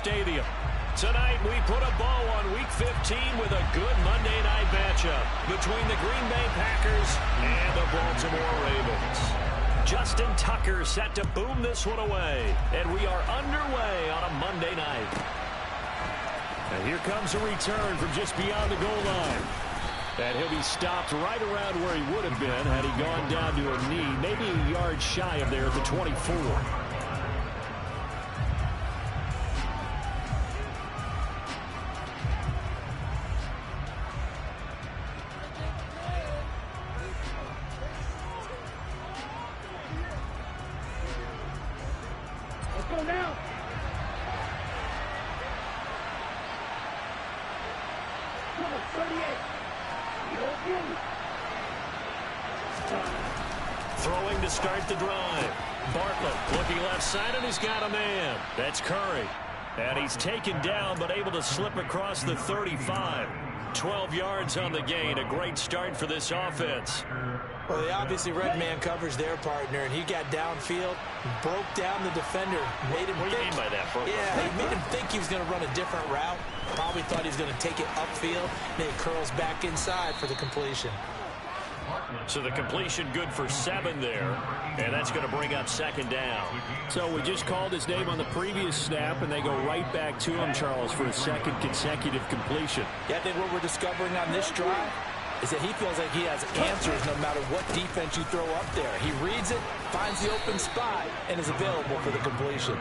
Stadium. Tonight, we put a bow on Week 15 with a good Monday night matchup between the Green Bay Packers and the Baltimore Ravens. Justin Tucker set to boom this one away, and we are underway on a Monday night. And here comes a return from just beyond the goal line. And he'll be stopped right around where he would have been had he gone down to a knee, maybe a yard shy of there at the 24. Let's go now. Come on, 38. Throwing to start the drive. Bartlett looking left side, and he's got a man. That's Curry. And he's taken down, but able to slip across the 35. 12 yards on the gain. A great start for this offense. Well, they obviously read man coverage their partner, and he got downfield, broke down the defender, made him What do you mean by that, Bro? Yeah, he made him think he was going to run a different route. Probably thought he was going to take it upfield, and it curls back inside for the completion. So the completion good for 7 there, and that's going to bring up second down. So we just called his name on the previous snap, and they go right back to him, Charles, for a second consecutive completion. Yeah, I think what we're discovering on this drive is that he feels like he has answers no matter what defense you throw up there. He reads it, finds the open spot, and is available for the completion.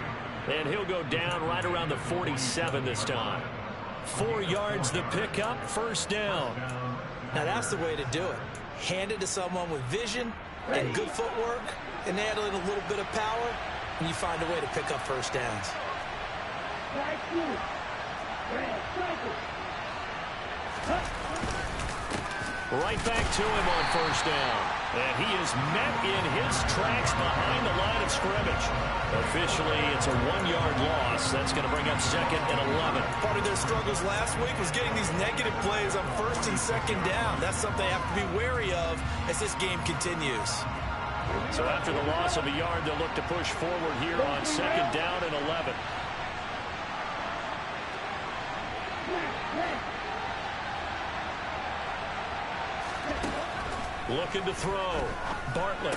And he'll go down right around the 47 this time. 4 yards the pickup, first down. Now that's the way to do it. Hand it to someone with vision and good footwork, and add in a little bit of power, and you find a way to pick up first downs. Right back to him on first down. And he is met in his tracks behind the line of scrimmage. Officially, it's a 1-yard loss. That's going to bring up second and 11. Part of their struggles last week was getting these negative plays on first and second down. That's something they have to be wary of as this game continues. So after the loss of a yard, they'll look to push forward here on second down and 11. Looking to throw. Bartlett.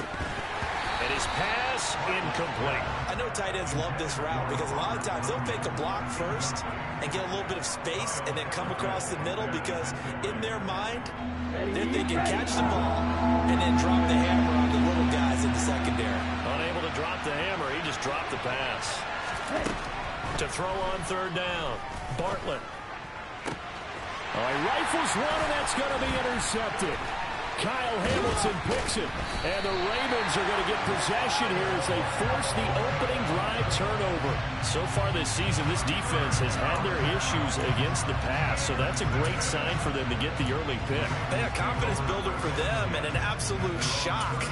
And his pass incomplete. I know tight ends love this route because a lot of times they'll take a block first and get a little bit of space and then come across the middle because in their mind, they're thinking catch the ball and then drop the hammer on the little guys in the secondary. Unable to drop the hammer, he just dropped the pass. To throw on third down. Bartlett. All right, rifles one, and that's going to be intercepted. Kyle Hamilton picks it, and the Ravens are going to get possession here as they force the opening drive turnover. So far this season, this defense has had their issues against the pass, so that's a great sign for them to get the early pick. A confidence builder for them and an absolute shock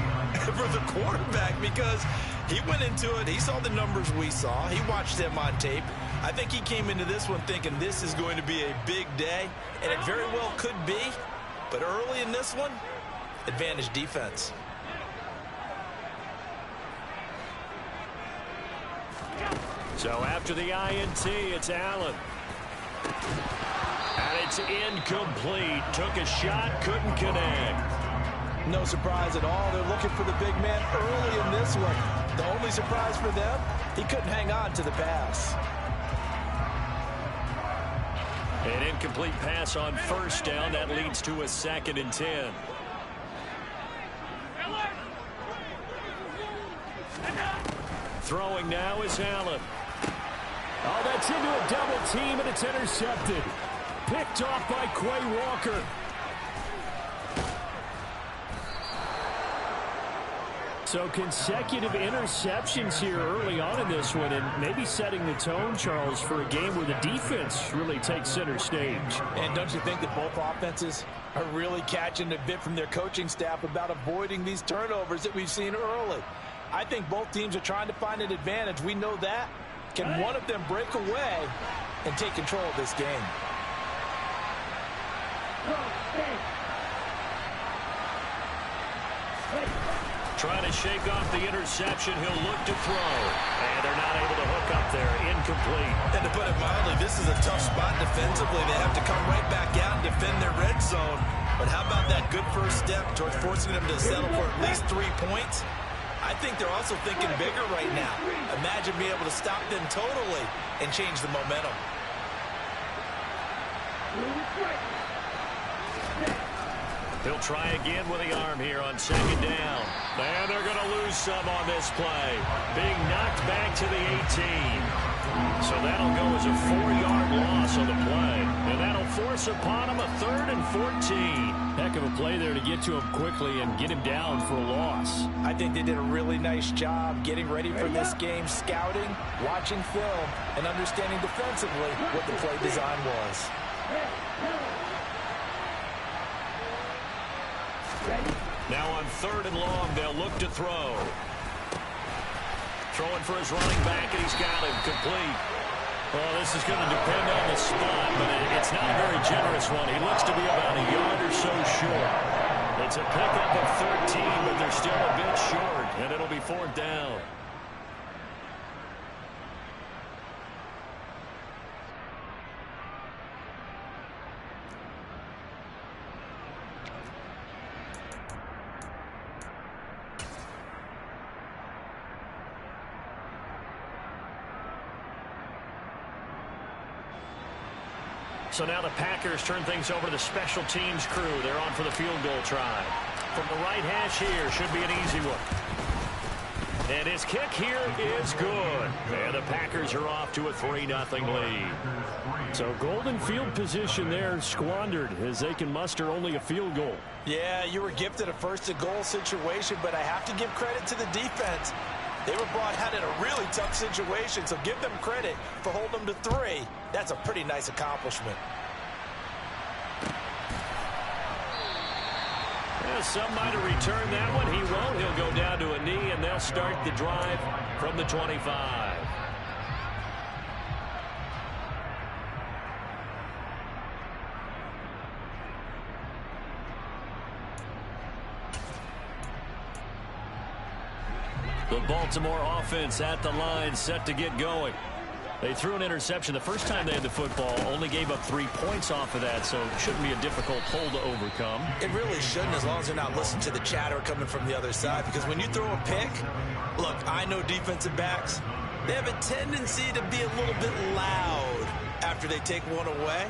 for the quarterback because he went into it, he saw the numbers we saw, he watched them on tape. I think he came into this one thinking this is going to be a big day, and it very well could be, but early in this one, advantage defense. So after the INT, it's Allen. And it's incomplete. Took a shot, couldn't connect. No surprise at all. They're looking for the big man early in this one. The only surprise for them, he couldn't hang on to the pass. An incomplete pass on first down. That leads to a 2nd and 10. Throwing now is Allen. Oh, that's into a double team, and it's intercepted. Picked off by Quay Walker. So consecutive interceptions here early on in this one, and maybe setting the tone, Charles, for a game where the defense really takes center stage. And don't you think that both offenses are really catching a bit from their coaching staff about avoiding these turnovers that we've seen early? I think both teams are trying to find an advantage. We know that. Can one of them break away and take control of this game? Trying to shake off the interception. He'll look to throw. And they're not able to hook up there. Incomplete. And to put it this is a tough spot defensively. They have to come right back out and defend their red zone. But how about that good first step towards forcing them to settle for at least 3 points? I think they're also thinking bigger right now. Imagine being able to stop them totally and change the momentum. He'll try again with the arm here on second down. And they're going to lose some on this play. Being knocked back to the 18. So that'll go as a 4-yard loss on the play. And that'll force upon him a 3rd and 14. Heck of a play there to get to him quickly and get him down for a loss. I think they did a really nice job getting ready for this game, scouting, watching film, and understanding defensively what the play design was. Now on 3rd and long, they'll look to throw. Throwing for his running back, and he's got him complete. Well, this is going to depend on the spot, but it's not a very generous one. He looks to be about a yard or so short. It's a pickup of 13, but they're still a bit short, and it'll be 4th down. So now the Packers turn things over to the special teams crew. They're on for the field goal try. From the right hash here, should be an easy one. And his kick here is good. And the Packers are off to a 3-0 lead. So golden field position there squandered as they can muster only a field goal. Yeah, you were gifted a first-and-goal situation, but I have to give credit to the defense. They were brought out in a really tough situation, so give them credit for holding them to 3. That's a pretty nice accomplishment. Yeah, some might have returned that one. He won't. He'll go down to a knee, and they'll start the drive from the 25. The Baltimore offense at the line, set to get going. They threw an interception the first time they had the football, only gave up 3 points off of that, so it shouldn't be a difficult hole to overcome. It really shouldn't, as long as they're not listening to the chatter coming from the other side, because when you throw a pick, look, I know defensive backs, they have a tendency to be a little bit loud after they take one away,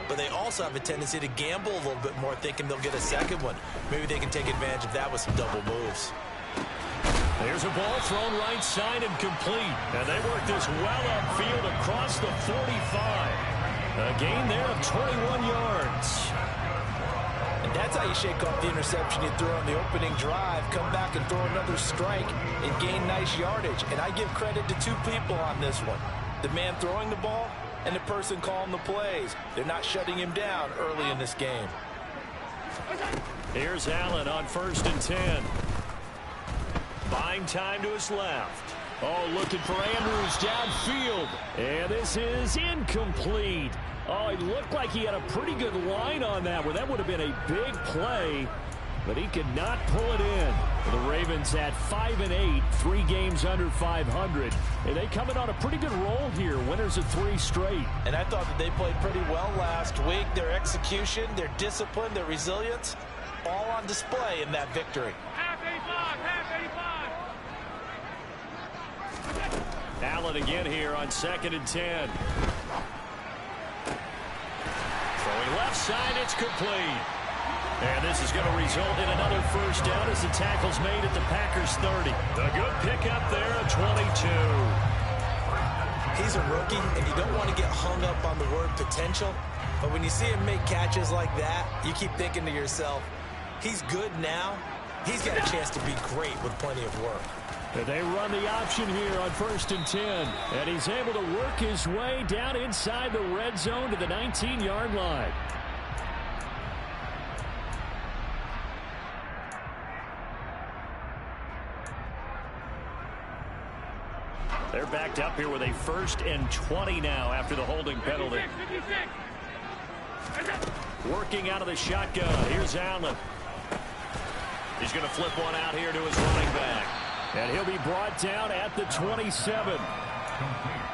but they also have a tendency to gamble a little bit more, thinking they'll get a second one. Maybe they can take advantage of that with some double moves. There's a ball thrown right side and complete. And they work this well upfield across the 45. A gain there of 21 yards. And that's how you shake off the interception you threw on the opening drive, come back and throw another strike and gain nice yardage. And I give credit to 2 people on this one. The man throwing the ball and the person calling the plays. They're not shutting him down early in this game. Here's Allen on 1st and 10. Buying time to his left. Oh, looking for Andrews downfield. And this is incomplete. Oh, it looked like he had a pretty good line on that one. That would have been a big play, but he could not pull it in. The Ravens at 5-8, 3 games under 500. And they come in on a pretty good roll here, winners of 3 straight. And I thought that they played pretty well last week. Their execution, their discipline, their resilience, all on display in that victory. Allen again here on 2nd and 10. Throwing left side, it's complete. And this is going to result in another first down as the tackle's made at the Packers 30. A good pickup there of 22. He's a rookie, and you don't want to get hung up on the word potential. But when you see him make catches like that, you keep thinking to yourself, he's good now. He's got a chance to be great with plenty of work. And they run the option here on 1st and 10. And he's able to work his way down inside the red zone to the 19-yard line. They're backed up here with a 1st and 20 now after the holding penalty. Working out of the shotgun. Here's Allen. He's going to flip one out here to his running back. And he'll be brought down at the 27.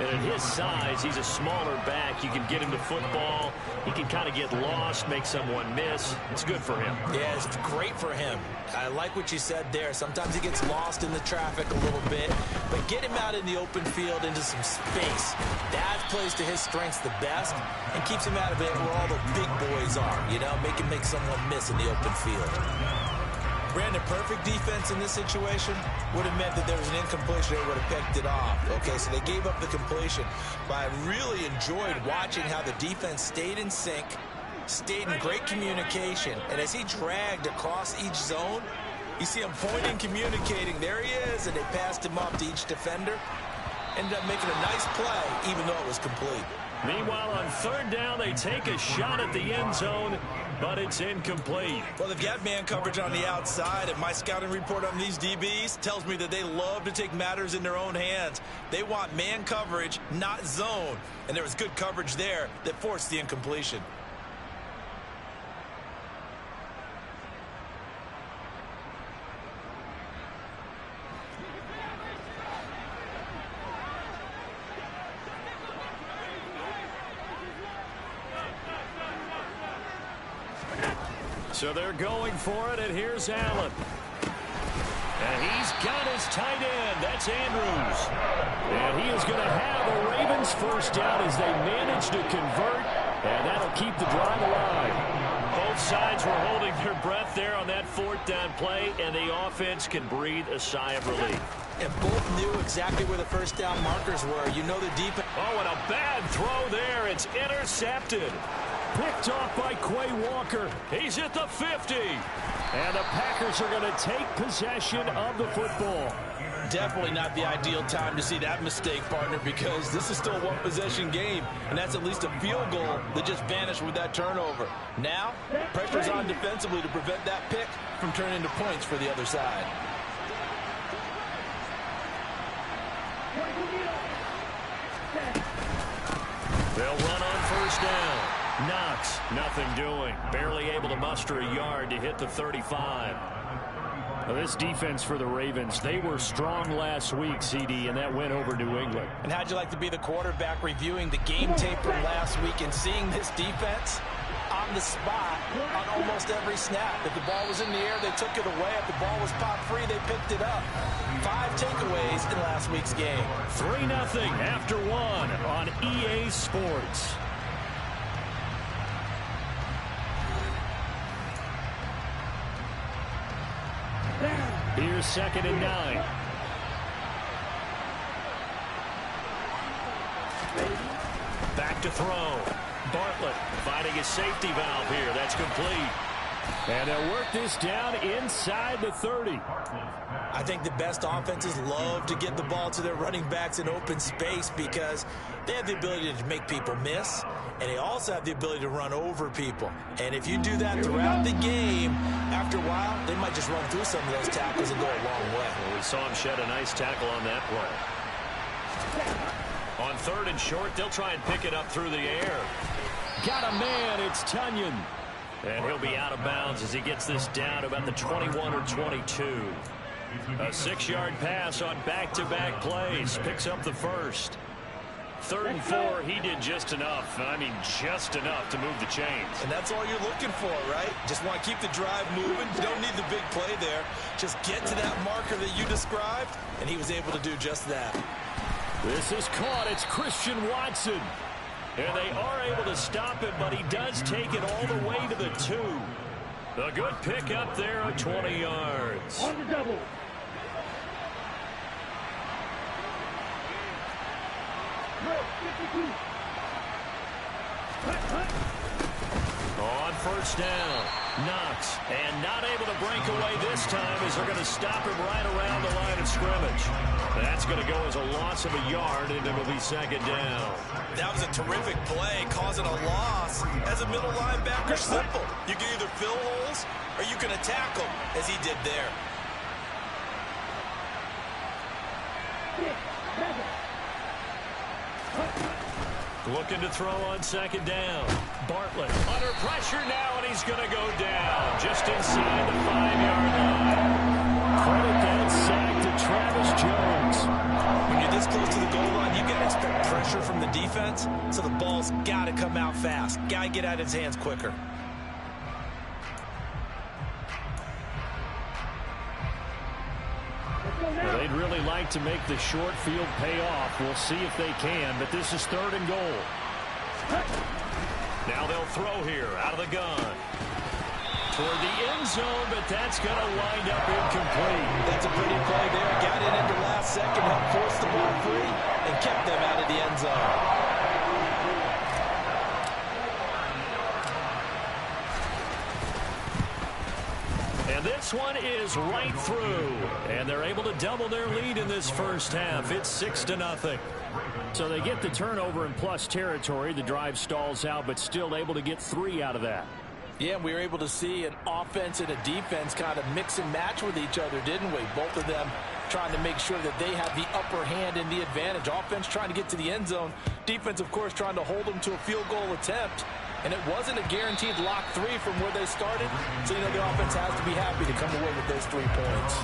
And at his size, he's a smaller back. You can get him to football. He can kind of get lost, make someone miss. It's good for him. Yeah, it's great for him. I like what you said there. Sometimes he gets lost in the traffic a little bit, but get him out in the open field into some space. That plays to his strengths the best and keeps him out of it where all the big boys are, you know, make him make someone miss in the open field. Brandon, perfect defense in this situation would have meant that there was an incompletion. They would have picked it off. Okay, so they gave up the completion. But I really enjoyed watching how the defense stayed in sync, stayed in great communication. And as he dragged across each zone, you see him pointing, communicating. There he is, and they passed him off to each defender. Ended up making a nice play, even though it was complete. Meanwhile, on third down, they take a shot at the end zone, but it's incomplete. Well, they've got man coverage on the outside, and my scouting report on these DBs tells me that they love to take matters in their own hands. They want man coverage, not zone. And there was good coverage there that forced the incompletion. So they're going for it, and here's Allen. And he's got his tight end. That's Andrews. And he is going to have a Ravens first down as they manage to convert, and that'll keep the drive alive. Both sides were holding their breath there on that fourth down play, and the offense can breathe a sigh of relief. And both knew exactly where the first down markers were. You know the defense. Oh, and a bad throw there. It's intercepted. Picked off by Quay Walker. He's at the 50. And the Packers are going to take possession of the football. Definitely not the ideal time to see that mistake, partner, because this is still a one-possession game, and that's at least a field goal that just vanished with that turnover. Now, pressure's on defensively to prevent that pick from turning into points for the other side. They'll run on first down. Knox, nothing doing. Barely able to muster a yard to hit the 35. Now this defense for the Ravens, they were strong last week, CD, and that went over New England. And how'd you like to be the quarterback reviewing the game tape from last week and seeing this defense on the spot on almost every snap? If the ball was in the air, they took it away. If the ball was popped free, they picked it up. 5 takeaways in last week's game. 3-0 after 1 on EA Sports. Here's 2nd and 9. Back to throw. Bartlett finding his safety valve here. That's complete. And they'll work this down inside the 30. I think the best offenses love to get the ball to their running backs in open space because they have the ability to make people miss, and they also have the ability to run over people. And if you do that throughout the game, after a while, they might just run through some of those tackles and go a long way. Well, we saw him shed a nice tackle on that play. On 3rd and short, they'll try and pick it up through the air. Got a man, it's Tunyon. And he'll be out of bounds as he gets this down about the 21 or 22. A 6-yard pass on back-to-back plays. Picks up the first. 3rd and 4, he did just enough. I mean, just enough to move the chains. And that's all you're looking for, right? Just want to keep the drive moving. You don't need the big play there. Just get to that marker that you described, and he was able to do just that. This is caught. It's Christian Watson. And they are able to stop him, but he does take it all the way to the 2. A good pick up there at 20 yards. On the double. On first down, Knox, and not able to break away this time as they're going to stop him right around the line of scrimmage. That's going to go as a loss of a yard, and it'll be 2nd down. That was a terrific play, causing a loss. As a middle linebacker, simple. You can either fill holes or you can attack them, as he did there. Looking to throw on 2nd down. Bartlett under pressure now, and he's going to go down just inside the 5-yard line. Credit that sack to Travis Jones. When you're this close to the goal line, you got to expect pressure from the defense, so the ball's got to come out fast. Got to get out of his hands quicker. Well, they'd really like to make the short field pay off. We'll see if they can, but this is 3rd and goal. Now they'll throw here out of the gun. Toward the end zone, but that's going to wind up incomplete. That's a pretty play there. Got it into last second, helped force the ball free, and kept them out of the end zone. And this one is right through. And they're able to double their lead in this first half. It's 6-0. So they get the turnover in plus territory. The drive stalls out, but still able to get 3 out of that. Yeah, we were able to see an offense and a defense kind of mix and match with each other, didn't we? Both of them trying to make sure that they have the upper hand and the advantage. Offense trying to get to the end zone. Defense, of course, trying to hold them to a field goal attempt. And it wasn't a guaranteed lock 3 from where they started. So, you know, the offense has to be happy to come away with those 3 points.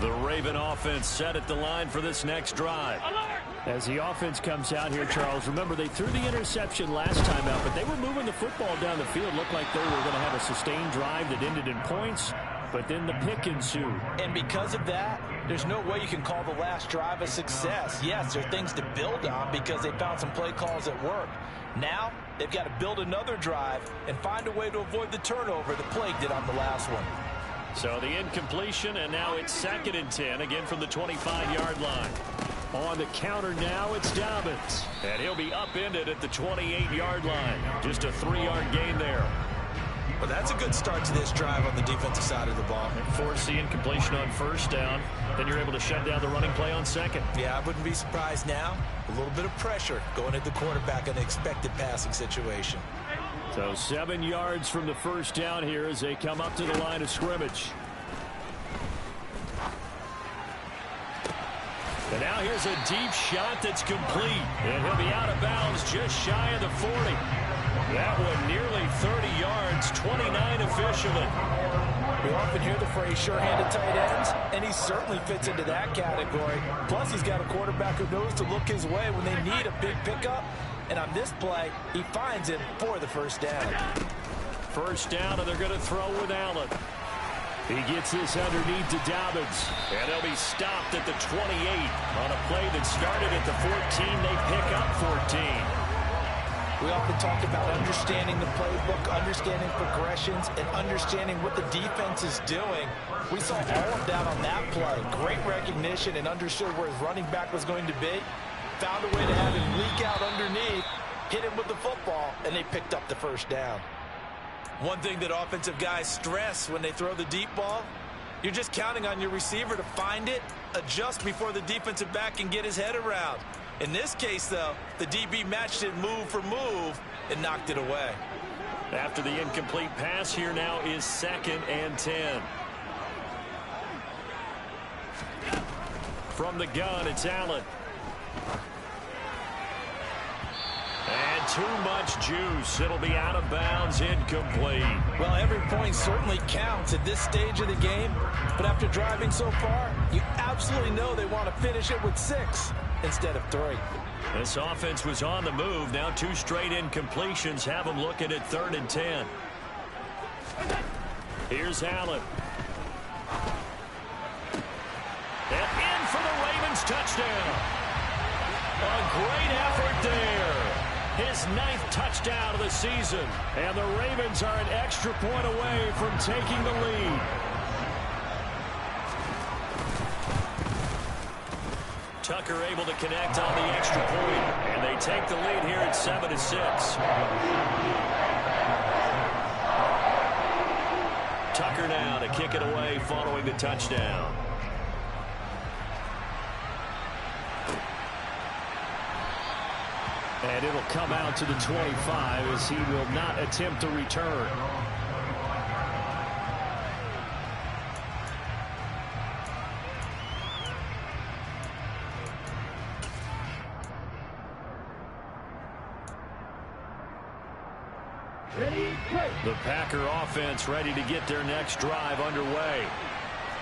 The Raven offense set at the line for this next drive. As the offense comes out here, Charles, remember they threw the interception last time out, but they were moving the football down the field. Looked like they were going to have a sustained drive that ended in points, but then the pick ensued. And because of that, there's no way you can call the last drive a success. Yes, there are things to build on because they found some play calls that work. Now, they've got to build another drive and find a way to avoid the turnover that plagued it on the last one. So the incompletion, and now it's 2nd and 10, again from the 25-yard line. On the counter now, it's Dobbins. And he'll be upended at the 28-yard line. Just a 3-yard gain there. Well, that's a good start to this drive on the defensive side of the ball. Force the incompletion on 1st down. Then you're able to shut down the running play on 2nd. Yeah, I wouldn't be surprised now. A little bit of pressure going at the quarterback in an expected passing situation. So 7 yards from the 1st down here as they come up to the line of scrimmage. And now here's a deep shot that's complete. And he'll be out of bounds just shy of the 40. That one nearly 30 yards, 29 officially. We often hear the phrase sure-handed tight ends, and he certainly fits into that category. Plus, he's got a quarterback who knows to look his way when they need a big pickup. And on this play, he finds it for the 1st down. 1st down, and they're going to throw with Allen. He gets this underneath to Dobbins. And they'll be stopped at the 28 on a play that started at the 14. They pick up 14. We often talk about understanding the playbook, understanding progressions, and understanding what the defense is doing. We saw all of that on that play. Great recognition and understood where his running back was going to be. Found a way to have him leak out underneath, hit him with the football, and they picked up the 1st down. One thing that offensive guys stress when they throw the deep ball, you're just counting on your receiver to find it, adjust before the defensive back can get his head around. In this case, though, the DB matched it move for move and knocked it away. After the incomplete pass, here now is 2nd and 10. From the gun, it's Allen. And too much juice. It'll be out of bounds, incomplete. Well, every point certainly counts at this stage of the game. But after driving so far, you absolutely know they want to finish it with 6 instead of 3. This offense was on the move. Now 2 straight incompletions have them looking at 3rd and 10. Here's Allen. And in for the Ravens touchdown. A great effort there. His 9th touchdown of the season. And the Ravens are an extra point away from taking the lead. Tucker able to connect on the extra point. And they take the lead here at 7-6. Tucker now to kick it away following the touchdown. And it'll come out to the 25 as he will not attempt to return. Ready, play. The Packer offense ready to get their next drive underway.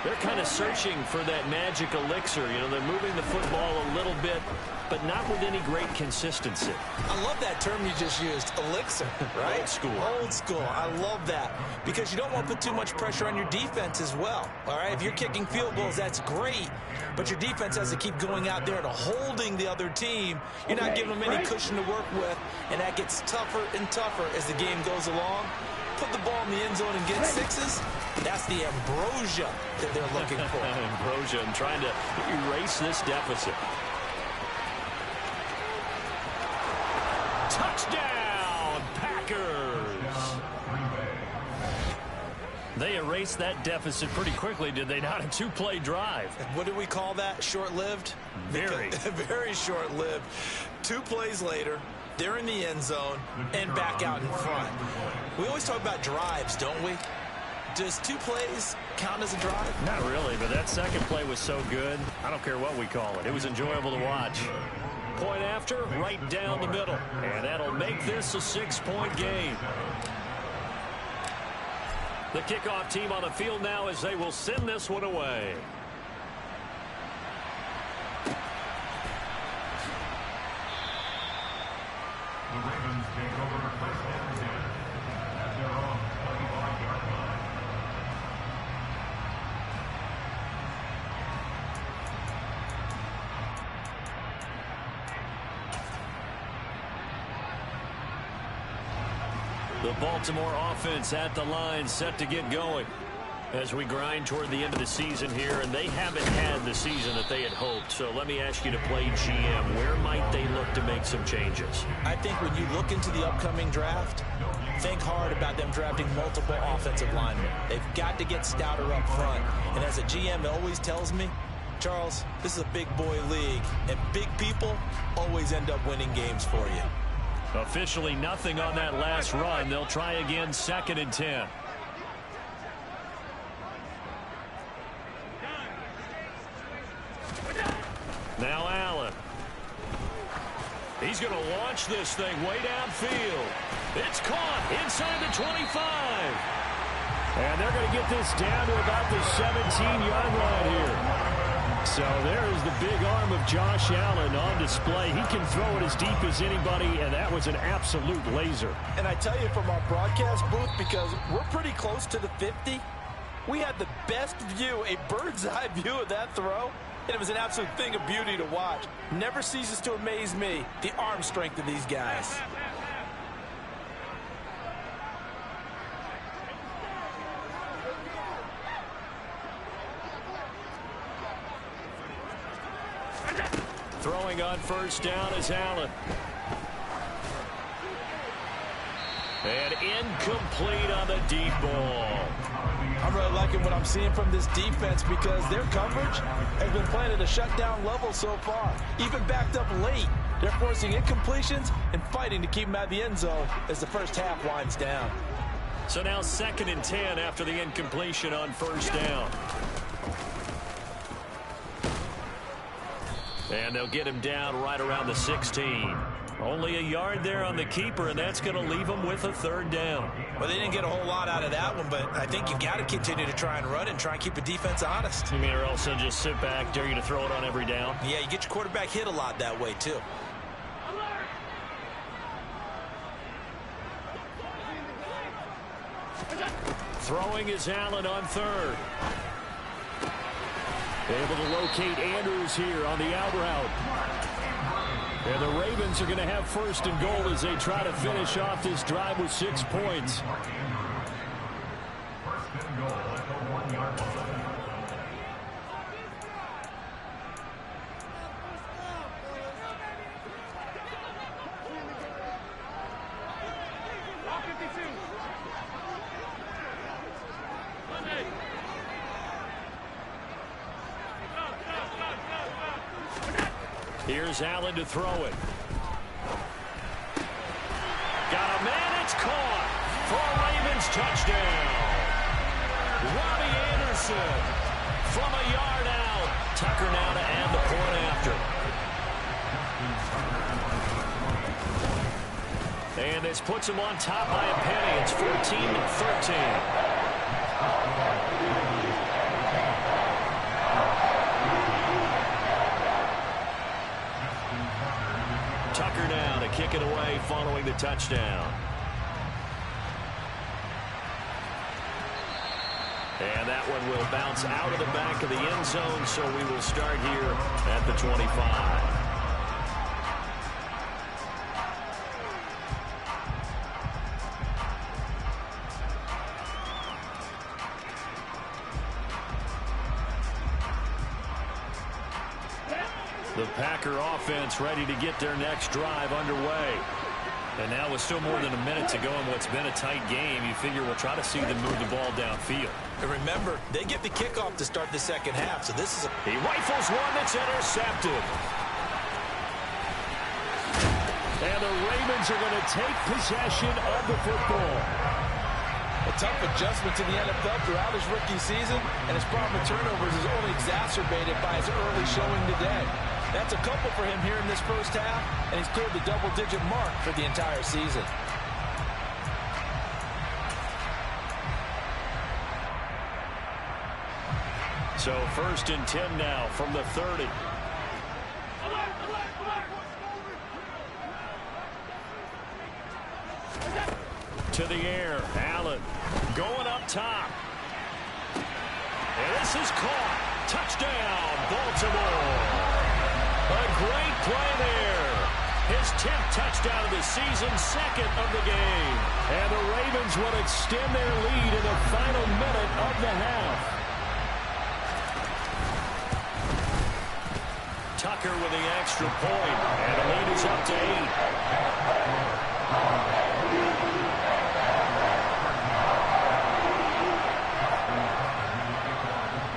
They're kind of searching for that magic elixir. You know, they're moving the football a little bit, but not with any great consistency. I love that term you just used, elixir, right? Old school. Old school. I love that because you don't want to put too much pressure on your defense as well. All right, if you're kicking field goals, that's great, but your defense has to keep going out there and holding the other team. You're not giving them any cushion to work with, and that gets tougher and tougher as the game goes along. Put the ball in the end zone and get sixes. That's the ambrosia that they're looking for. Ambrosia and trying to erase this deficit. Touchdown, Packers! They erased that deficit pretty quickly, did they not? A two-play drive. What do we call that? Short-lived? Very. Very short-lived. 2 plays later, they're in the end zone and back out in front. We always talk about drives, don't we? Does 2 plays count as a drive? Not really, but that second play was so good. I don't care what we call it. It was enjoyable to watch. Point after, right down the middle. And that'll make this a 6-point game. The kickoff team on the field now as they will send this one away. The Ravens take over first and 10 at their own 25-yard line. The Baltimore offense at the line, set to get going as we grind toward the end of the season here, and they haven't had the season that they had hoped. So let me ask you to play GM. Where might they look to make some changes? I think when you look into the upcoming draft, think hard about them drafting multiple offensive linemen. They've got to get stouter up front. And as a GM, it always tells me, Charles, this is a big boy league, and big people always end up winning games for you. Officially nothing on that last run. They'll try again, 2nd and 10. Now Allen. He's going to launch this thing way downfield. It's caught inside the 25. And they're going to get this down to about the 17-yard line here. So there's the big arm of Josh Allen on display. He can throw it as deep as anybody, and that was an absolute laser. And I tell you from our broadcast booth, because we're pretty close to the 50, we had the best view, a bird's-eye view of that throw, and it was an absolute thing of beauty to watch. Never ceases to amaze me, the arm strength of these guys. Throwing on first down is Allen. And incomplete on the deep ball. I'm really liking what I'm seeing from this defense because their coverage has been playing at a shutdown level so far. Even backed up late, they're forcing incompletions and fighting to keep them out of the end zone as the first half winds down. So now 2nd and 10 after the incompletion on first down. And they'll get him down right around the 16. Only a yard there on the keeper, and that's going to leave them with a 3rd down. Well, they didn't get a whole lot out of that one, but I think you've got to continue to try and run and try and keep the defense honest. You mean, or else they'll just sit back, dare you to throw it on every down? Yeah, you get your quarterback hit a lot that way, too. Throwing is Allen on 3rd. Able to locate Andrews here on the out route. And the Ravens are going to have 1st and goal as they try to finish off this drive with 6 points. 1st and goal at the 1-yard line. Here's Allen to throw it. Got a man, it's caught for a Ravens touchdown. Robbie Anderson from a yard out. Tucker now to add the point after. And this puts them on top by a penny. It's 14-13. Tucker now to kick it away following the touchdown. And that one will bounce out of the back of the end zone, so we will start here at the 25. The Packer offense ready to get their next drive underway. And now with still more than a minute to go in what's been a tight game, you figure we'll try to see them move the ball downfield. And remember, they get the kickoff to start the second half, so this is He rifles one that's intercepted. And the Ravens are going to take possession of the football. A tough adjustment to the NFL throughout his rookie season, and his problem with turnovers is only exacerbated by his early showing today. That's a couple for him here in this first half, and he's cleared the double-digit mark for the entire season. So 1st and 10 now from the 30. To the air, Allen going up top. And this is caught. Touchdown, Baltimore. A great play there. His 10th touchdown of the season, 2nd of the game. And the Ravens will extend their lead in the final minute of the half. Tucker with the extra point, and the lead is up to 8.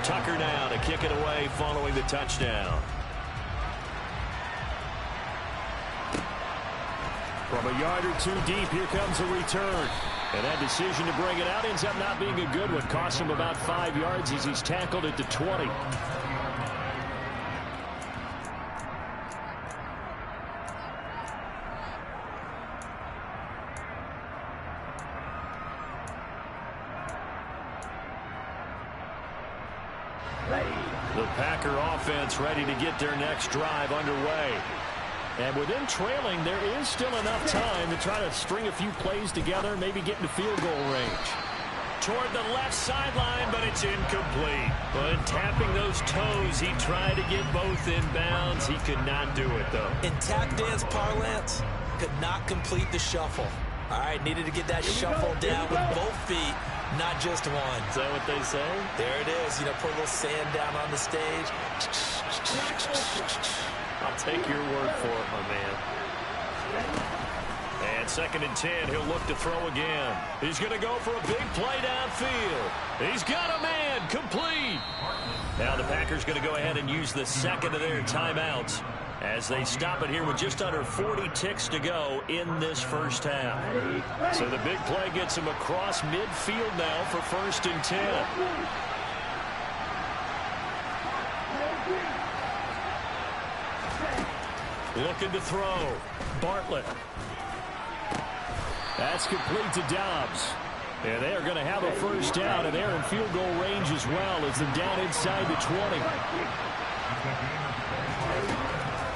Tucker now to kick it away following the touchdown. From a yard or two deep, here comes a return. And that decision to bring it out ends up not being a good one. Cost him about 5 yards as he's tackled at the 20. The Packer offense ready to get their next drive underway. And with them trailing, there is still enough time to try to string a few plays together, maybe get into field goal range. Toward the left sideline, but it's incomplete. But tapping those toes, he tried to get both in bounds. He could not do it, though. in tap dance parlance, could not complete the shuffle. All right, needed to get that shuffle down with both feet, not just one. Is that what they say? There it is. You know, put a little sand down on the stage. I'll take your word for it, my man. And 2nd and 10, he'll look to throw again. He's going to go for a big play downfield. He's got a man, complete. Now the Packers going to go ahead and use the 2nd of their timeouts as they stop it here with just under 40 ticks to go in this first half. So the big play gets him across midfield now for 1st and 10. Looking to throw. Bartlett. That's complete to Dobbs. And they are going to have a first down, and they're in field goal range as well as they're down inside the 20.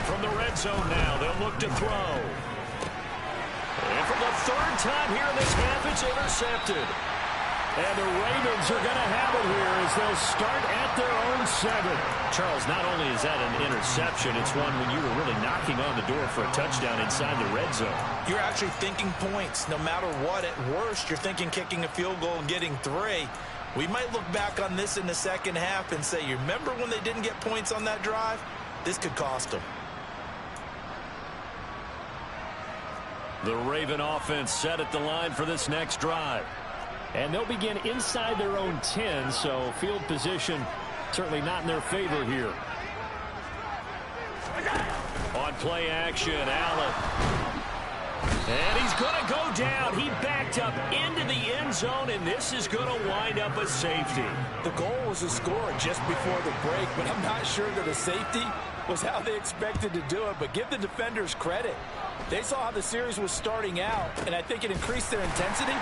From the red zone now, they'll look to throw. And for the 3rd time here in this half, it's intercepted. And the Ravens are going to have it here as they'll start at their own 7. Charles, not only is that an interception, it's one when you were really knocking on the door for a touchdown inside the red zone. You're actually thinking points. No matter what, at worst, you're thinking kicking a field goal and getting 3. We might look back on this in the second half and say, you remember when they didn't get points on that drive? This could cost them. The Raven offense set at the line for this next drive. And they'll begin inside their own 10, so field position certainly not in their favor here. On play action, Allen. And he's going to go down. He backed up into the end zone, and this is going to wind up a safety. The goal was to score just before the break, but I'm not sure that a safety was how they expected to do it, but give the defenders credit. They saw how the series was starting out, and I think it increased their intensity.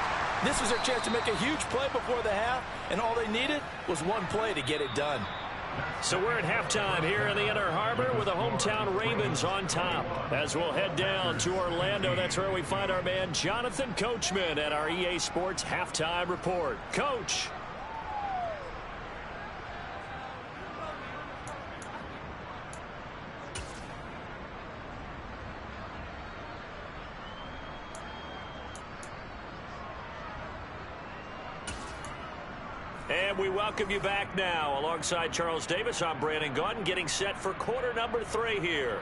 This was their chance to make a huge play before the half, and all they needed was one play to get it done. So we're at halftime here in the Inner Harbor with the hometown Ravens on top. As we'll head down to Orlando, that's where we find our man Jonathan Coachman at our EA Sports Halftime Report. Coach. And we welcome you back now. Alongside Charles Davis, I'm Brandon Gaudin, getting set for quarter number 3 here.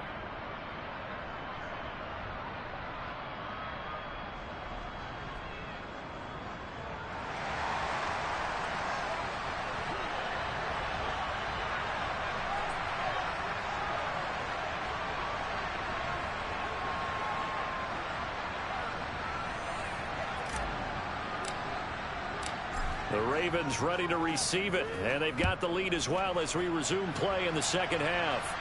The Ravens ready to receive it, and they've got the lead as well as we resume play in the second half.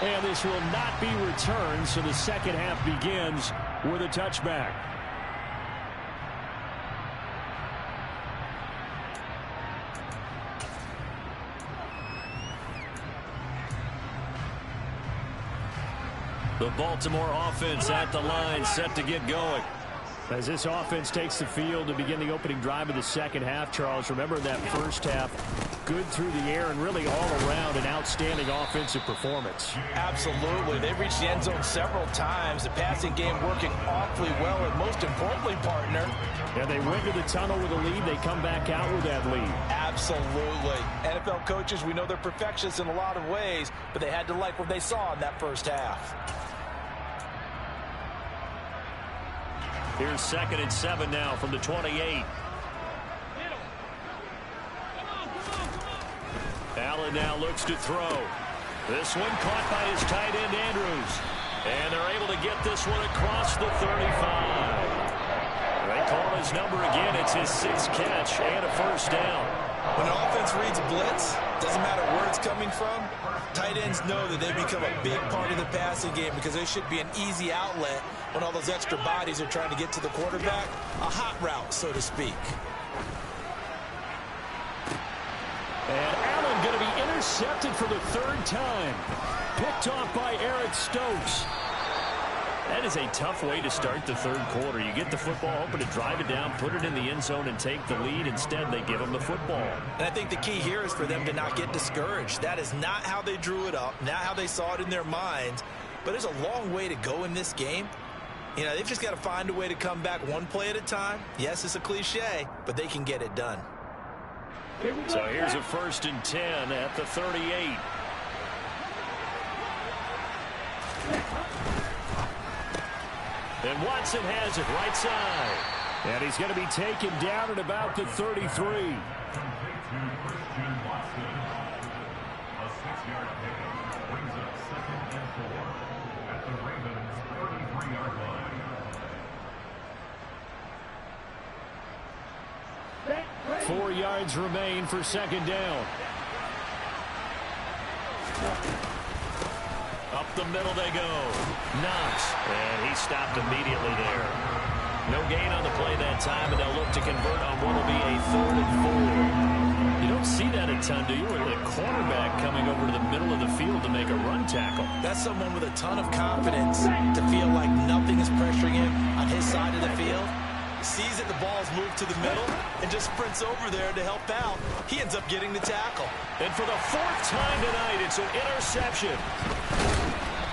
And this will not be returned, so the second half begins with a touchback. The Baltimore offense at the line, set to get going. As this offense takes the field to begin the opening drive of the second half, Charles, remember that first half, good through the air and really all around an outstanding offensive performance. Absolutely. They've reached the end zone several times. The passing game working awfully well, and most importantly, partner. And they went to the tunnel with a lead. They come back out with that lead. Absolutely. NFL coaches, we know they're perfectionists in a lot of ways, but they had to like what they saw in that first half. Here's 2nd and 7 now from the 28. Allen now looks to throw. This one caught by his tight end, Andrews. And they're able to get this one across the 35. They call his number again. It's his 6th catch and a first down. When an offense reads blitz, doesn't matter where it's coming from, tight ends know that they become a big part of the passing game because there should be an easy outlet when all those extra bodies are trying to get to the quarterback. A hot route, so to speak. And Allen going to be intercepted for the 3rd time. Picked off by Eric Stokes. That is a tough way to start the 3rd quarter. You get the football, hoping to drive it down, put it in the end zone, and take the lead. Instead, they give them the football. And I think the key here is for them to not get discouraged. That is not how they drew it up, not how they saw it in their minds. But there's a long way to go in this game. You know, they've just got to find a way to come back one play at a time. Yes, it's a cliche, but they can get it done. So here's a 1st and 10 at the 38. And Watson has it right side. And he's going to be taken down at about the 33. A 6-yard pickup brings up 2nd and 4 at the Ravens' 33-yard line. 4 yards remain for 2nd down. Up the middle they go. Knox. And he stopped immediately there. No gain on the play that time, and they'll look to convert on what will be a 3rd and 4. You don't see that a ton, do you? With a cornerback coming over to the middle of the field to make a run tackle. That's someone with a ton of confidence to feel like nothing is pressuring him on his side of the field. Sees that the ball's moved to the middle and just sprints over there to help out. He ends up getting the tackle. And for the 4th time tonight, it's an interception.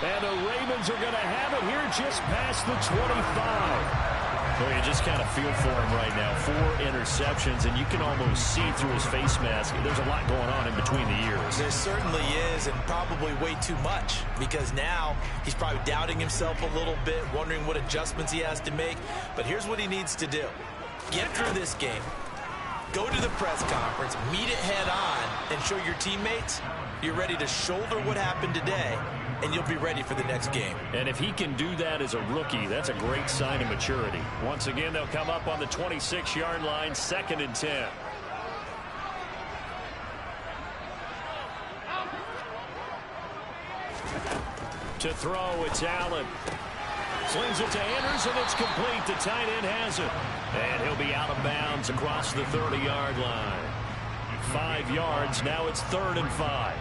And the Ravens are going to have it here just past the 25. Well, you just kind of feel for him right now. 4 interceptions, and you can almost see through his face mask. There's a lot going on in between the ears. There certainly is, and probably way too much, because now he's probably doubting himself a little bit, wondering what adjustments he has to make. But here's what he needs to do. Get through this game. Go to the press conference, meet it head on, and show your teammates you're ready to shoulder what happened today, and you'll be ready for the next game. And if he can do that as a rookie, that's a great sign of maturity. Once again, they'll come up on the 26-yard line, 2nd and 10. To throw, it's Allen. Slings it to Anderson. It's complete. The tight end has it. And he'll be out of bounds across the 30-yard line. 5 yards. Now it's 3rd and 5.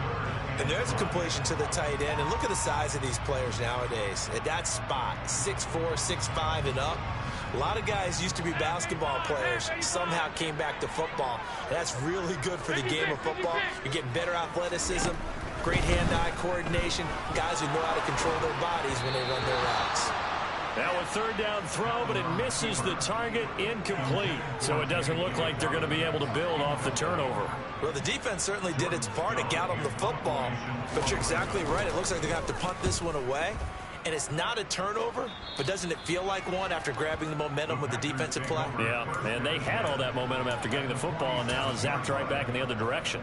And there's a completion to the tight end. And look at the size of these players nowadays. At that spot, 6'4", 6'5", and up. A lot of guys used to be basketball players, somehow came back to football. That's really good for the game of football. You're getting better athleticism, great hand-eye coordination, guys who know how to control their bodies when they run their routes. Now a 3rd down throw, but it misses the target, incomplete. So it doesn't look like they're going to be able to build off the turnover. Well, the defense certainly did its part to get them the football, but you're exactly right. It looks like they're going to have to punt this one away. And it's not a turnover, but doesn't it feel like one after grabbing the momentum with the defensive play? Yeah, and they had all that momentum after getting the football, and now zapped right back in the other direction.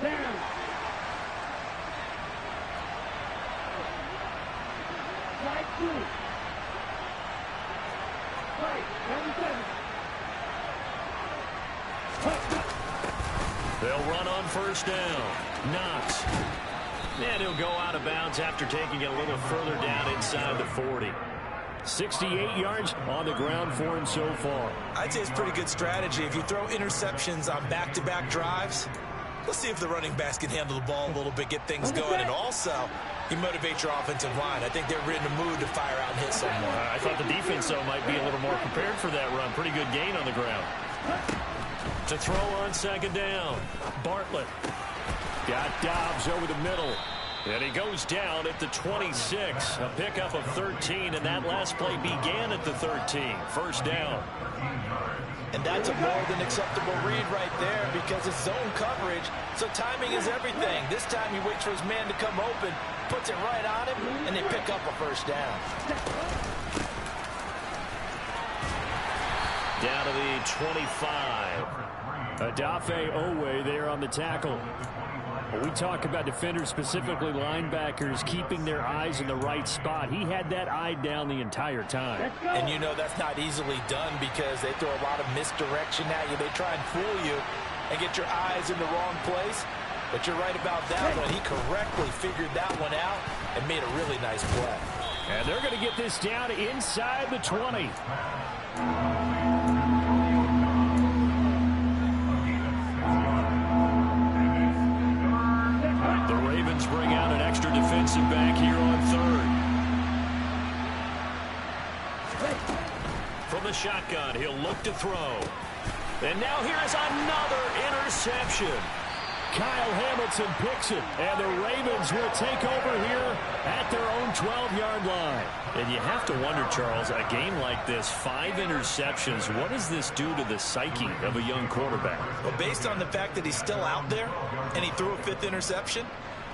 Down. Right 2. Right, 97. They'll run on 1st down. Knox. And he'll go out of bounds after taking it a little further down inside the 40. 68 yards on the ground for him so far. I'd say it's pretty good strategy. If you throw interceptions on back-to-back drives, let's see if the running backs can handle the ball a little bit, get things going, and also you motivate your offensive line. I think they're in the mood to fire out and hit someone. I thought the defense, though, might be a little more prepared for that run. Pretty good gain on the ground. To throw on 2nd down. Bartlett. Got Dobbs over the middle. And he goes down at the 26. A pickup of 13, and that last play began at the 13. 1st down. And that's a more than acceptable read right there because it's zone coverage, so timing is everything. This time he waits for his man to come open, puts it right on him, and they pick up a 1st down. Down to the 25. Adafe Owe there on the tackle. We talk about defenders, specifically linebackers, keeping their eyes in the right spot. He had that eye down the entire time. And you know that's not easily done because they throw a lot of misdirection at you. They try and fool you and get your eyes in the wrong place. But you're right about that one. He correctly figured that one out and made a really nice play. And they're going to get this down inside the 20. Bring out an extra defensive back here on 3rd. From the shotgun, he'll look to throw. And now here's another interception. Kyle Hamilton picks it, and the Ravens will take over here at their own 12-yard line. And you have to wonder, Charles, a game like this, 5 interceptions, what does this do to the psyche of a young quarterback? Well, based on the fact that he's still out there and he threw a 5th interception,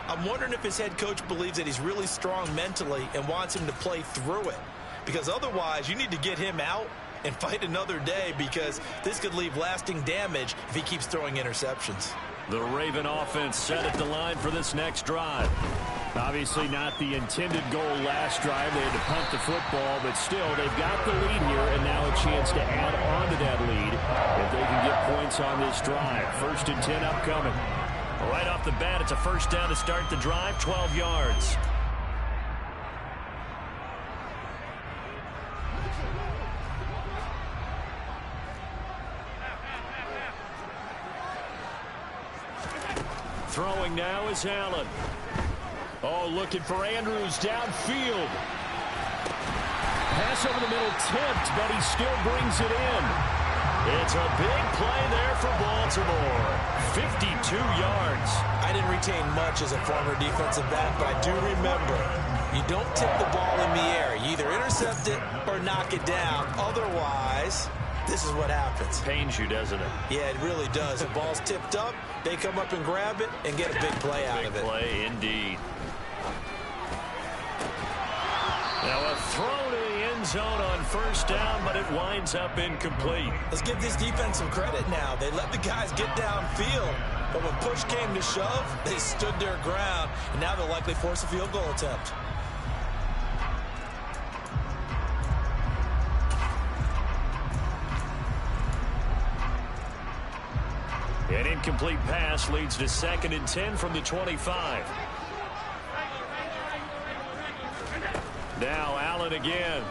I'm wondering if his head coach believes that he's really strong mentally and wants him to play through it. Because otherwise, you need to get him out and fight another day because this could leave lasting damage if he keeps throwing interceptions. The Raven offense set at the line for this next drive. Obviously not the intended goal last drive. They had to punt the football, but still, they've got the lead here and now a chance to add on to that lead if they can get points on this drive. 1st and 10 upcoming. Right off the bat, it's a 1st down to start the drive, 12 yards. Throwing now is Allen. Oh, looking for Andrews downfield. Pass over the middle, tipped, but he still brings it in. It's a big play there for Baltimore. 52 yards. I didn't retain much as a former defensive back, but I do remember you don't tip the ball in the air. You either intercept it or knock it down. Otherwise, this is what happens. Pains you, doesn't it? Yeah, it really does. The ball's tipped up, they come up and grab it and get a big play out of it. Big play indeed. Now a throw to the end zone on 1st down, but it winds up incomplete. Let's give this defense some credit now. They let the guys get downfield, but when push came to shove, they stood their ground, and now they'll likely force a field goal attempt. An incomplete pass leads to 2nd and 10 from the 25. Now Allen again.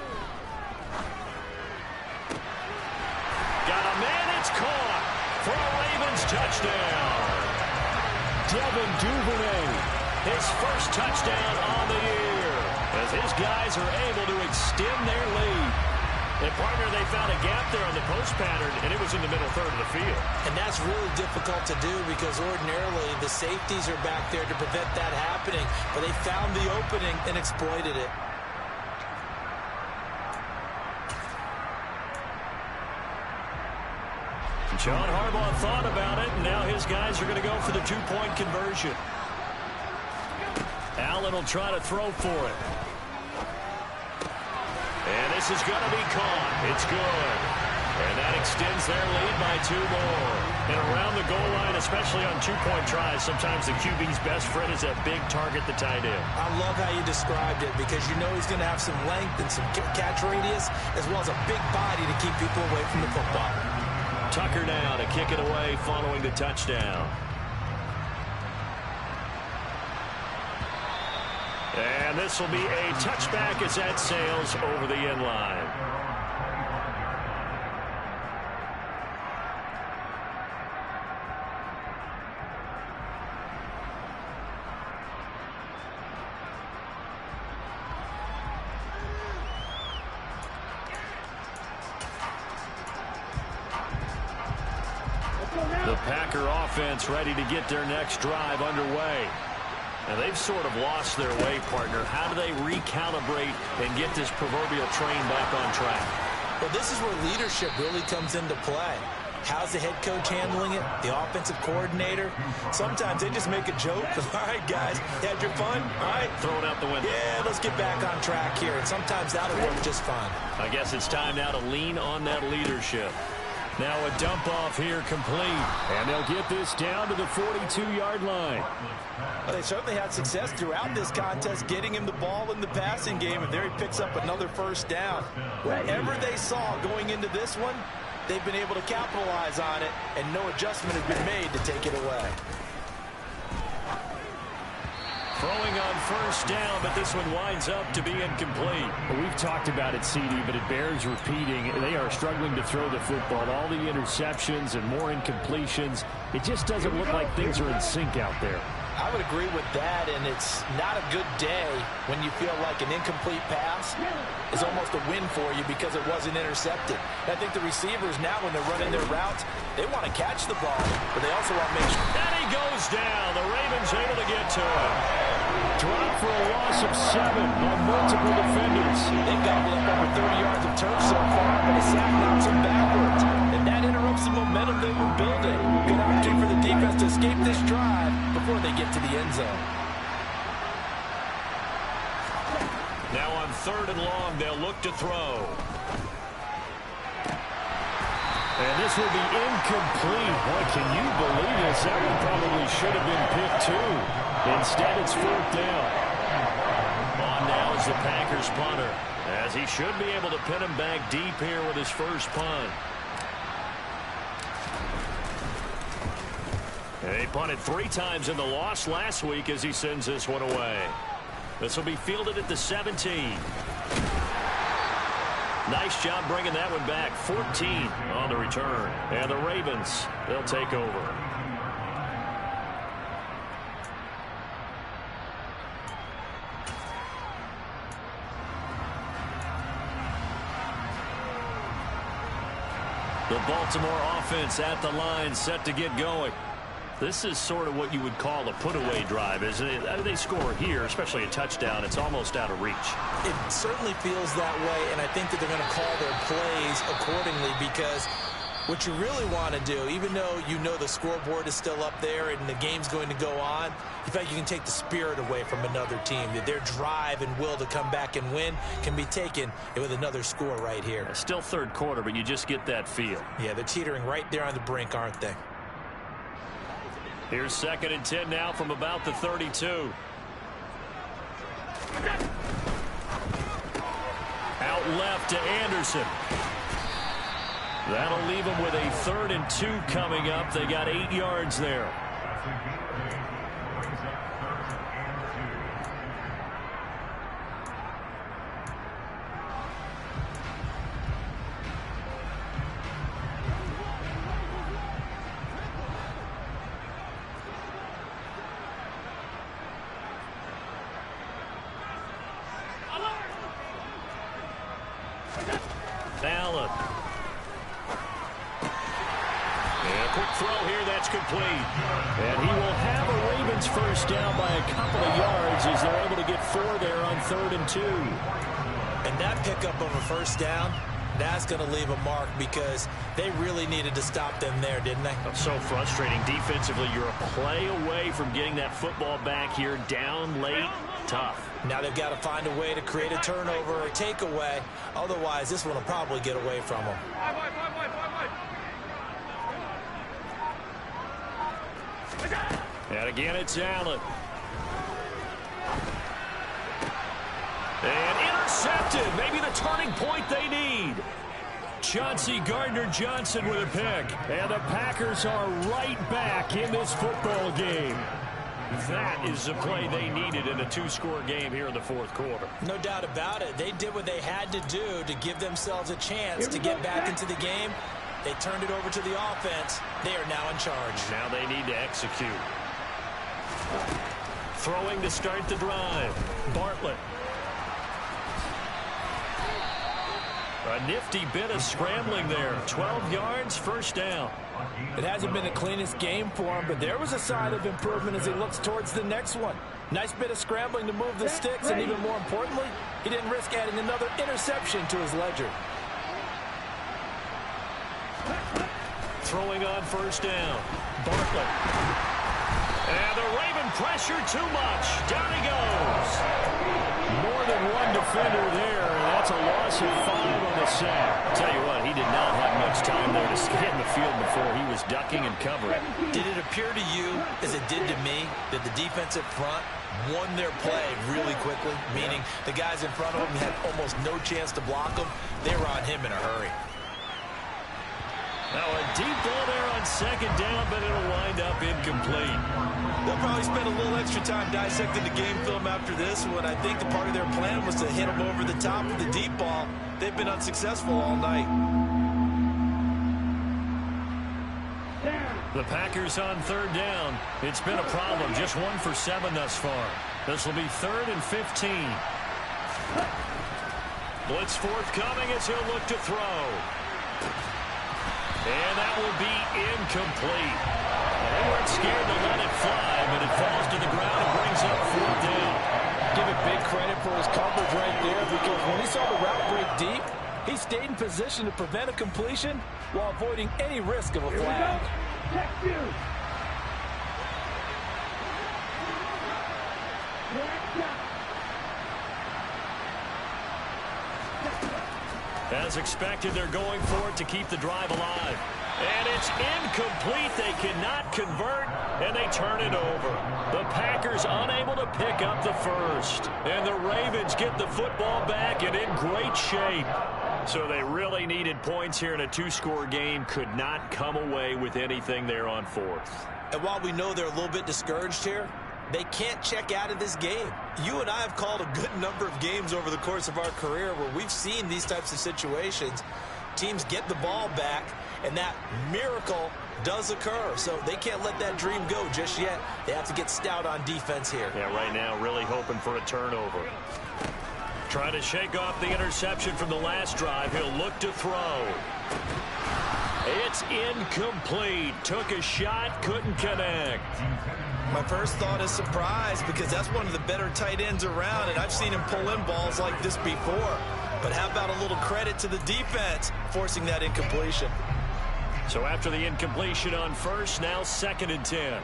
Got a man, it's caught for a Ravens touchdown. Devin Duvernay, His first touchdown on the year, as his guys are able to extend their lead. And, partner, they found a gap there on the post pattern, and it was in the middle third of the field. And that's really difficult to do because ordinarily the safeties are back there to prevent that happening. But they found the opening and exploited it. John Harbaugh thought about it, and now his guys are going to go for the two-point conversion. Allen will try to throw for it. And this is going to be caught. It's good. And that extends their lead by 2 more. And around the goal line, especially on two-point tries, sometimes the QB's best friend is that big target, the tight end. I love how you described it because you know he's going to have some length and some catch radius as well as a big body to keep people away from the football. Tucker now to kick it away following the touchdown. And this will be a touchback as that sails over the end line. The Packer offense ready to get their next drive underway. And they've sort of lost their way, partner. How do they recalibrate and get this proverbial train back on track? Well, this is where leadership really comes into play. How's the head coach handling it? The offensive coordinator? Sometimes they just make a joke. All right, guys, you had your fun? All right. Throw it out the window. Yeah, let's get back on track here. And sometimes that'll work just fine. I guess it's time now to lean on that leadership. Now a dump off here complete. and they'll get this down to the 42-yard line. Well, they certainly had success throughout this contest getting him the ball in the passing game, and there he picks up another first down. Whatever they saw going into this one, they've been able to capitalize on it, and no adjustment has been made to take it away. Throwing on first down, but this one winds up to be incomplete. Well, we've talked about it, CD, but it bears repeating. They are struggling to throw the football. All the interceptions and more incompletions. It just doesn't look like things are in sync out there. I would agree with that, and it's not a good day when you feel like an incomplete pass is almost a win for you because it wasn't intercepted. I think the receivers now, when they're running their routes, they want to catch the ball, but they also want to make sure. And he goes down. The Ravens able to get to him. Dropped for a loss of 7 on multiple defenders. They've gobbled up over 30 yards of turf so far, but a sack knocks them backwards. And that interrupts the momentum they were building. Good opportunity for the defense to escape this drive before they get to the end zone. Now on 3rd and long, they'll look to throw. And this will be incomplete. Boy, can you believe this? That one probably should have been picked too. Instead, it's 4th down. On now is the Packers punter, as he should be able to pin him back deep here with his first punt. And he punted 3 times in the loss last week as he sends this one away. This will be fielded at the 17. Nice job bringing that one back. 14 on the return. And the Ravens, they'll take over. The Baltimore offense at the line, set to get going. This is sort of what you would call a put-away drive, isn't it? I mean, they score here, especially a touchdown. It's almost out of reach. It certainly feels that way, and I think that they're going to call their plays accordingly because what you really want to do, even though you know the scoreboard is still up there and the game's going to go on, in fact, you can take the spirit away from another team. Their drive and will to come back and win can be taken with another score right here. Still 3rd quarter, but you just get that feel. Yeah, they're teetering right there on the brink, aren't they? Here's 2nd and 10 now from about the 32. Out left to Anderson. That'll leave them with a 3rd and 2 coming up. They got 8 yards there. Allen. And a quick throw here, that's complete. And he will have a Ravens first down by a couple of yards as they're able to get 4 there on 3rd and 2. And that pickup of a first down, that's going to leave a mark because they really needed to stop them there, didn't they? That's so frustrating. Defensively, you're a play away from getting that football back here down late. Tough. Now they've got to find a way to create a turnover or takeaway. Otherwise, this one will probably get away from them. And again, it's Allen. And intercepted. Maybe the turning point they need. Chauncey Gardner-Johnson with a pick. And the Packers are right back in this football game. That is the play they needed in a 2-score game here in the 4th quarter. No doubt about it. They did what they had to do to give themselves a chance to get back into the game. They turned it over to the offense. They are now in charge. Now they need to execute. Throwing to start the drive. Bartlett. A nifty bit of scrambling there. 12 yards, first down. It hasn't been the cleanest game for him, but there was a sign of improvement as he looks towards the next one. Nice bit of scrambling to move the sticks, and even more importantly, he didn't risk adding another interception to his ledger. Throwing on first down. Bartlett. And the Raven pressure too much. Down he goes. More than one defender there, and that's a loss of 5 on the sack. Tell you what, he did not have much time there to scan the field before he was ducking and covering. Did it appear to you, as it did to me, that the defensive front won their play really quickly? Meaning the guys in front of him had almost no chance to block him. They were on him in a hurry. Now a deep ball there on 2nd down, but it'll wind up incomplete. They'll probably spend a little extra time dissecting the game film after this one. I think the part of their plan was to hit him over the top of the deep ball. They've been unsuccessful all night. The Packers on 3rd down. It's been a problem. Just 1 for 7 thus far. This will be 3rd and 15. Blitz forthcoming as he'll look to throw. And that will be incomplete. They weren't scared to let it fly, but it falls to the ground and brings up 4th down. Give it big credit for his coverage right there, because when he saw the route break deep, he stayed in position to prevent a completion while avoiding any risk of a flag. Check 2. As expected, they're going for it to keep the drive alive. And it's incomplete. They cannot convert, and they turn it over. The Packers unable to pick up the first. And the Ravens get the football back and in great shape. So they really needed points here in a 2-score game. Could not come away with anything there on 4th. And while we know they're a little bit discouraged here, they can't check out of this game. You and I have called a good number of games over the course of our career where we've seen these types of situations. Teams get the ball back, and that miracle does occur. So they can't let that dream go just yet. They have to get stout on defense here. Yeah, right now really hoping for a turnover. Trying to shake off the interception from the last drive. He'll look to throw. It's incomplete. Took a shot, couldn't connect. My first thought is surprise, because that's one of the better tight ends around, and I've seen him pull in balls like this before. But how about a little credit to the defense forcing that incompletion? So after the incompletion on first, now 2nd and 10.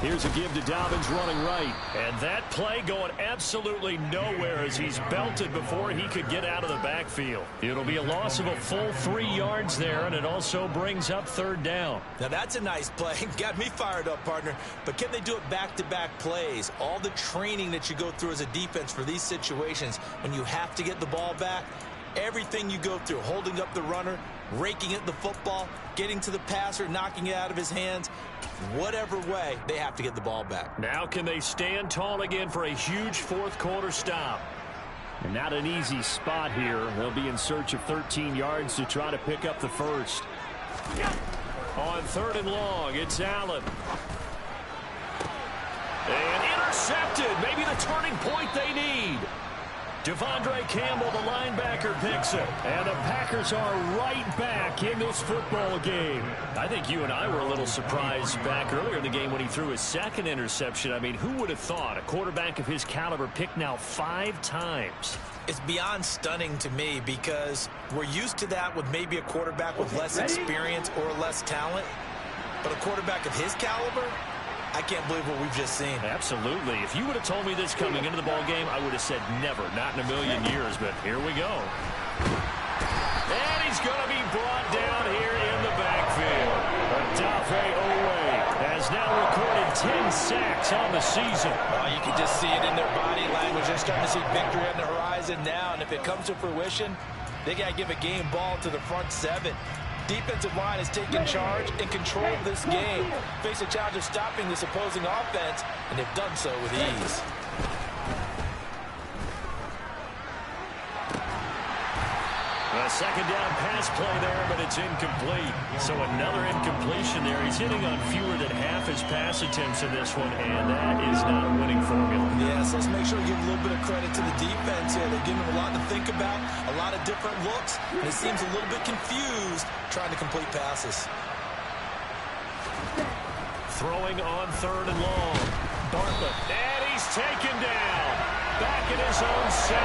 Here's a give to Dobbins running right. And that play going absolutely nowhere as he's belted before he could get out of the backfield. It'll be a loss of a full 3 yards there, and it also brings up 3rd down. Now that's a nice play. Got me fired up, partner. But can they do it back-to-back plays? All the training that you go through as a defense for these situations, when you have to get the ball back, everything you go through, holding up the runner, raking at the football, getting to the passer, knocking it out of his hands, whatever way, they have to get the ball back. Now can they stand tall again for a huge 4th quarter stop? And not an easy spot here. They'll be in search of 13 yards to try to pick up the first. On 3rd and long, it's Allen. And intercepted. Maybe the turning point they need. Devondre Campbell, the linebacker, picks it. And the Packers are right back in this football game. I think you and I were a little surprised back earlier in the game when he threw his 2nd interception. I mean, who would have thought a quarterback of his caliber picked now 5 times? It's beyond stunning to me because we're used to that with maybe a quarterback with less experience or less talent. But a quarterback of his caliber, I can't believe what we've just seen. Absolutely. If you would have told me this coming into the ball game, I would have said never, not in a million years. But here we go. And he's going to be brought down here in the backfield. Odafe Owe has now recorded 10 sacks on the season. You can just see it in their body language. They're starting to see victory on the horizon now. And if it comes to fruition, they got to give a game ball to the front 7. Defensive line is taking charge and control of this game. Face a challenge of stopping this opposing offense, and they've done so with ease. A 2nd down pass play there, but it's incomplete. So another incompletion there. He's hitting on fewer than half his pass attempts in this one, and that is not a winning formula. Yes, let's make sure we give a little bit of credit to the defense here. They're giving him a lot to think about, a lot of different looks, and he seems a little bit confused trying to complete passes. Throwing on 3rd and long. Bartlett, and he's taken down. Back in his own 7.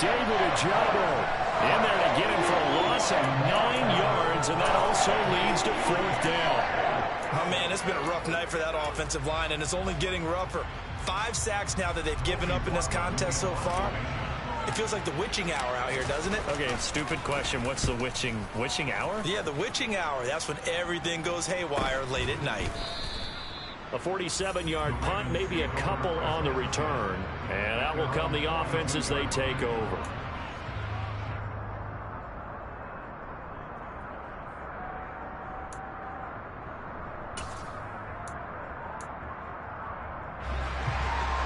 David Ojabo in there to get him for a loss of 9 yards, and that also leads to 4th down. Oh, man, it's been a rough night for that offensive line, and it's only getting rougher. 5 sacks now that they've given up in this contest so far. It feels like the witching hour out here, doesn't it? Okay, stupid question. What's the witching hour? Yeah, the witching hour. That's when everything goes haywire late at night. A 47-yard punt, maybe a couple on the return. And out will come the offense as they take over.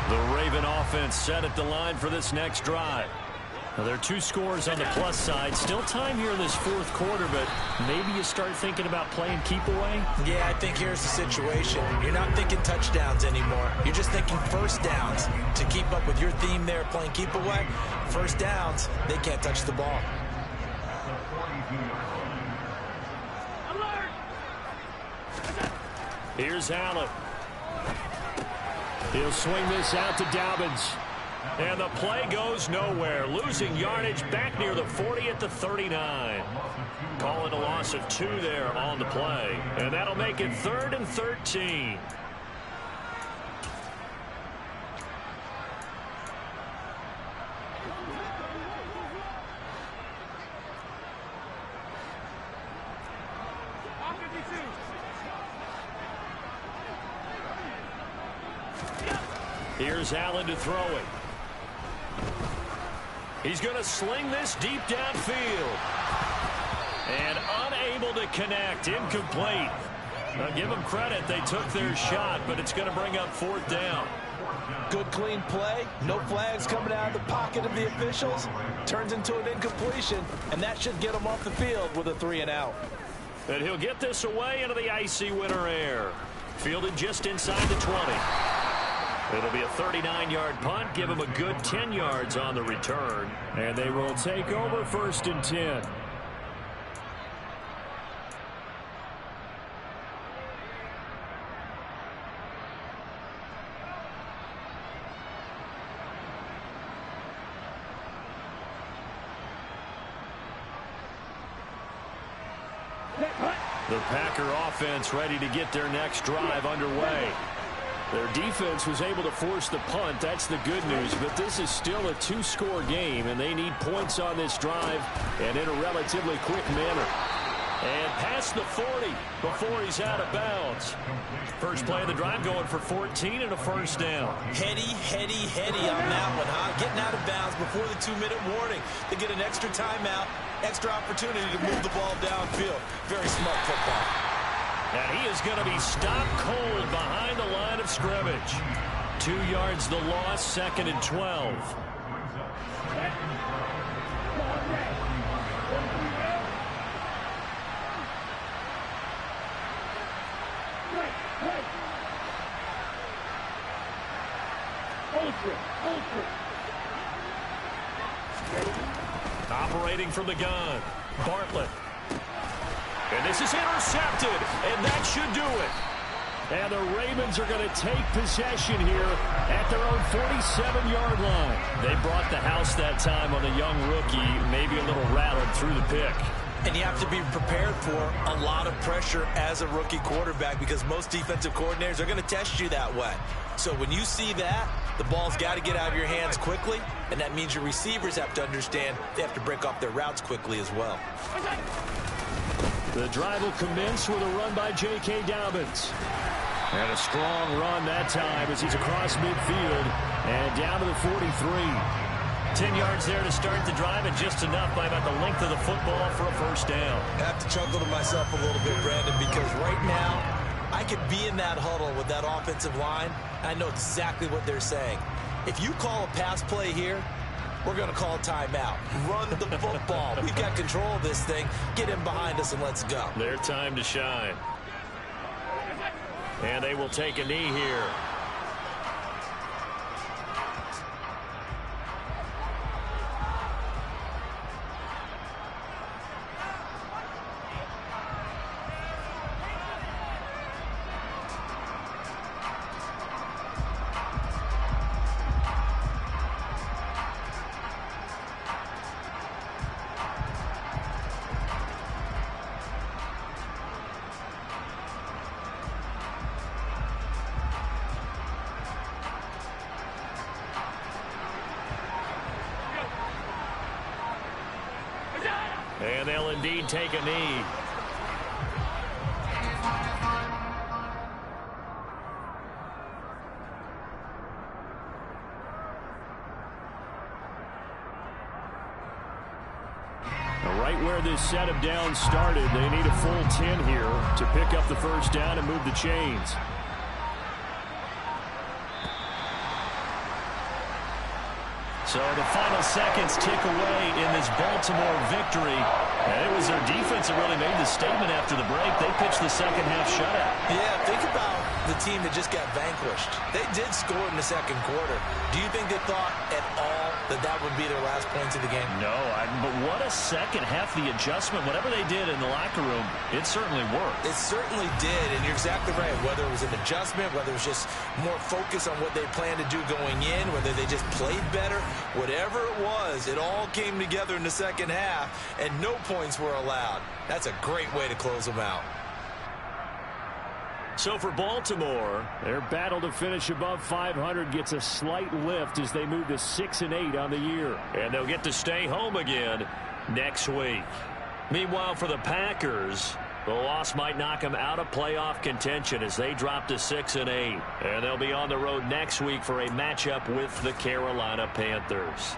The Raven offense set at the line for this next drive. Now, there are 2 scores on the plus side. Still time here in this 4th quarter, but maybe you start thinking about playing keep away? Yeah, I think here's the situation. You're not thinking touchdowns anymore. You're just thinking first downs. To keep up with your theme there, playing keep away, first downs, they can't touch the ball. Here's Allen. He'll swing this out to Dobbins. And the play goes nowhere. Losing yardage back near the 40 at the 39. Calling a loss of 2 there on the play. And that'll make it 3rd and 13. Here's Allen to throw it. He's going to sling this deep downfield. And unable to connect. Incomplete. Now give them credit. They took their shot, but it's going to bring up 4th down. Good, clean play. No flags coming out of the pocket of the officials. Turns into an incompletion, and that should get him off the field with a 3 and out. And he'll get this away into the icy winter air. Fielded just inside the 20. It'll be a 39-yard punt. Give him a good 10 yards on the return. And they will take over 1st and 10. The Packer offense ready to get their next drive underway. Their defense was able to force the punt. That's the good news. But this is still a two-score game, and they need points on this drive and in a relatively quick manner. And past the 40 before he's out of bounds. First play of the drive going for 14 and a first down. Heady on that one, huh? Getting out of bounds before the 2-minute warning. They get an extra timeout, extra opportunity to move the ball downfield. Very smart football. And he is going to be stopped cold behind the line of scrimmage. 2 yards the loss, 2nd and 12. Operating from the gun, Bartlett. And this is intercepted, and that should do it. And the Ravens are going to take possession here at their own 47-yard line. They brought the house that time on the young rookie, maybe a little rattled through the pick. And you have to be prepared for a lot of pressure as a rookie quarterback because most defensive coordinators are going to test you that way. So when you see that, the ball's got to get out of your hands quickly, and that means your receivers have to understand they have to break off their routes quickly as well. The drive will commence with a run by J.K. Dobbins. And a strong run that time as he's across midfield and down to the 43. 10 yards there to start the drive, and just enough by about the length of the football for a first down. I have to chuckle to myself a little bit, Brandon, because right now I could be in that huddle with that offensive line. I know exactly what they're saying. If you call a pass play here, we're going to call a timeout. Run the football. We've got control of this thing. Get in behind us and let's go. Their time to shine. And they will take a knee here. And they'll indeed take a knee. Right where this set of downs started, they need a full 10 here to pick up the first down and move the chains. So the final seconds tick away in this Baltimore victory. And it was their defense that really made the statement after the break. They pitched the second half shutout. Yeah, think about the team that just got vanquished. They did score in the second quarter. Do you think they thought at all that that would be their last points of the game? No, but what a second half. The adjustment, whatever they did in the locker room, it certainly worked. It certainly did, and you're exactly right. Whether it was an adjustment, whether it was just more focus on what they planned to do going in, whether they just played better, whatever it was, it all came together in the second half, and no points were allowed. That's a great way to close them out. So for Baltimore, their battle to finish above 500 gets a slight lift as they move to 6-8 on the year. And they'll get to stay home again next week. Meanwhile, for the Packers, the loss might knock them out of playoff contention as they drop to 6-8. And they'll be on the road next week for a matchup with the Carolina Panthers.